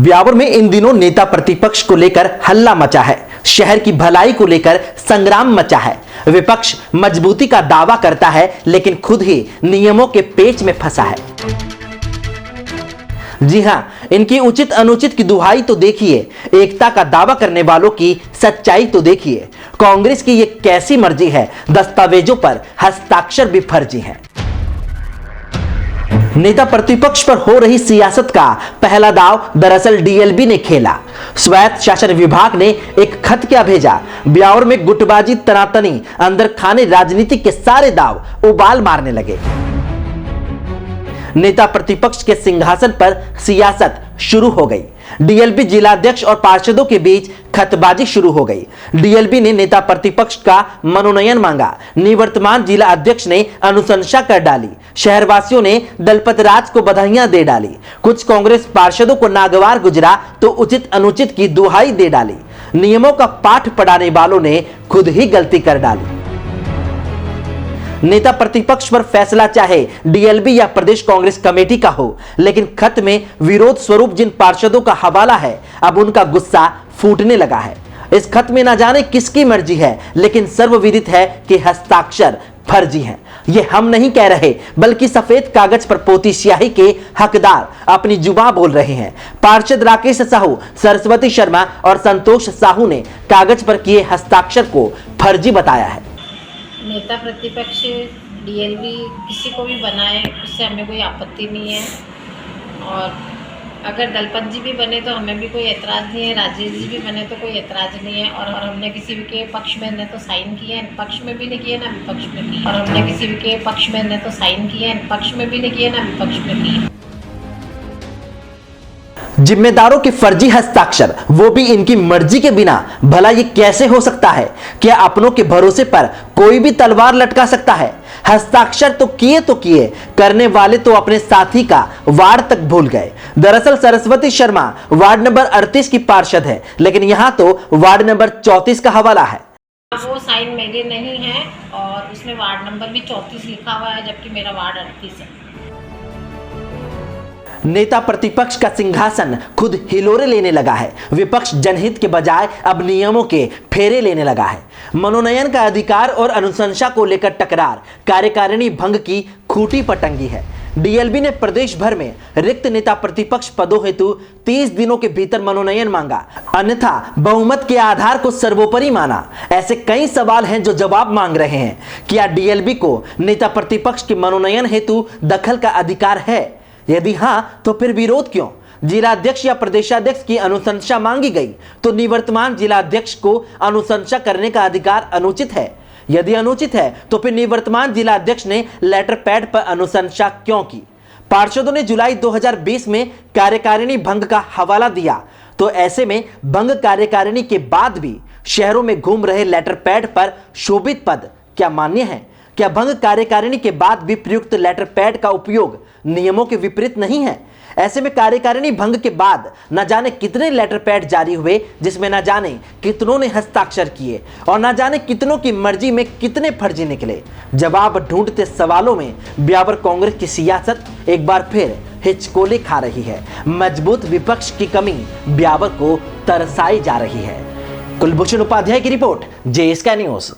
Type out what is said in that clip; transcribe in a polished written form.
ब्यावर में इन दिनों नेता प्रतिपक्ष को लेकर हल्ला मचा है। शहर की भलाई को लेकर संग्राम मचा है। विपक्ष मजबूती का दावा करता है, लेकिन खुद ही नियमों के पेच में फंसा है। जी हां, इनकी उचित अनुचित की दुहाई तो देखिए, एकता का दावा करने वालों की सच्चाई तो देखिए। कांग्रेस की ये कैसी मर्जी है, दस्तावेजों पर हस्ताक्षर भी फर्जी हैं। नेता प्रतिपक्ष पर हो रही सियासत का पहला दाव दरअसल डीएलबी ने खेला। स्वायत्त शासन विभाग ने एक खत क्या भेजा, ब्यावर में गुटबाजी तनातनी अंदर खाने राजनीति के सारे दाव उबाल मारने लगे। नेता प्रतिपक्ष के सिंहासन पर सियासत शुरू हो गई। डीएलबी जिलाध्यक्ष और पार्षदों के बीच खतबाजी शुरू हो गई। डीएलबी ने नेता प्रतिपक्ष का मनोनयन मांगा। निवर्तमान जिला अध्यक्ष ने अनुशंसा कर डाली। शहरवासियों ने दलपत राज को बधाइयां दे डाली। कुछ कांग्रेस पार्षदों को नागवार गुजरा तो उचित अनुचित की दुहाई दे डाली। नियमों का पाठ पढ़ाने वालों ने खुद ही गलती कर डाली। नेता प्रतिपक्ष पर फैसला चाहे डीएलबी या प्रदेश कांग्रेस कमेटी का हो, लेकिन खत में विरोध स्वरूप जिन पार्षदों का हवाला है, अब उनका गुस्सा फूटने लगा है। इस खत में न जाने किसकी मर्जी है, लेकिन सर्वविदित है कि हस्ताक्षर फर्जी हैं। ये हम नहीं कह रहे, बल्कि सफेद कागज पर पोती स्याही के हकदार अपनी जुबान बोल रहे हैं। पार्षद राकेश साहू, सरस्वती शर्मा और संतोष साहू ने कागज पर किए हस्ताक्षर को फर्जी बताया है। नेता प्रतिपक्ष डीएलबी किसी को भी बनाए, उससे हमें कोई आपत्ति नहीं है। और अगर दलपत जी भी बने तो हमें भी कोई एतराज़ नहीं है, राजेश जी भी बने तो कोई एतराज़ नहीं है। और हमने किसी भी के पक्ष में न तो साइन किए हैं, पक्ष में भी नहीं किए, ना विपक्ष में किए। और हमने किसी भी के पक्ष में न तो साइन किए हैं, पक्ष में भी नहीं किए, ना विपक्ष में किए। जिम्मेदारों के फर्जी हस्ताक्षर, वो भी इनकी मर्जी के बिना, भला ये कैसे हो सकता है? क्या अपनों के भरोसे पर कोई भी तलवार लटका सकता है? हस्ताक्षर तो किए, करने वाले तो अपने साथी का वार्ड तक भूल गए। दरअसल सरस्वती शर्मा वार्ड नंबर 38 की पार्षद है, लेकिन यहां तो वार्ड नंबर 34 का हवाला है। वो साइन मेरे नहीं है और उसमें वार्ड नंबर भी 34 लिखा हुआ है, जबकि मेरा वार्ड 38 है। नेता प्रतिपक्ष का सिंहासन खुद हिलोरे लेने लगा है। विपक्ष जनहित के बजाय अब नियमों के फेरे लेने लगा है। मनोनयन का अधिकार और अनुशंसा को लेकर टकरार कार्यकारिणी भंग की खूंटी पर टंगी है। डीएलबी ने प्रदेश भर में रिक्त नेता प्रतिपक्ष पदों हेतु 30 दिनों के भीतर मनोनयन मांगा, अन्यथा बहुमत के आधार को सर्वोपरि माना। ऐसे कई सवाल हैं जो जवाब मांग रहे हैं। क्या डीएलबी को नेता प्रतिपक्ष के मनोनयन हेतु दखल का अधिकार है? यदि हां, तो फिर विरोध क्यों? जिलाध्यक्ष या प्रदेशाध्यक्ष की अनुशंसा मांगी गई तो निवर्तमान जिलाध्यक्ष को अनुशंसा करने का अधिकार अनुचित है। यदि अनुचित है तो फिर निवर्तमान जिलाध्यक्ष ने लेटर पैड पर अनुशंसा क्यों की? पार्षदों ने जुलाई 2020 में कार्यकारिणी भंग का हवाला दिया, तो ऐसे में भंग कार्यकारिणी के बाद भी शहरों में घूम रहे लेटर पैड पर शोभित पद क्या मान्य है? क्या भंग कार्यकारिणी के बाद भी प्रयुक्त लेटर पैड का उपयोग नियमों के विपरीत नहीं है? ऐसे में कार्यकारिणी भंग के बाद न जाने कितने लेटर पैड जारी हुए, जिसमें न जाने कितनों ने हस्ताक्षर किए और न जाने कितनों की मर्जी में कितने फर्जी निकले। जवाब ढूंढते सवालों में ब्यावर कांग्रेस की सियासत एक बार फिर हिचकोले खा रही है। मजबूत विपक्ष की कमी ब्यावर को तरसाई जा रही है। कुलभूषण उपाध्याय की रिपोर्ट, JSK न्यूज़।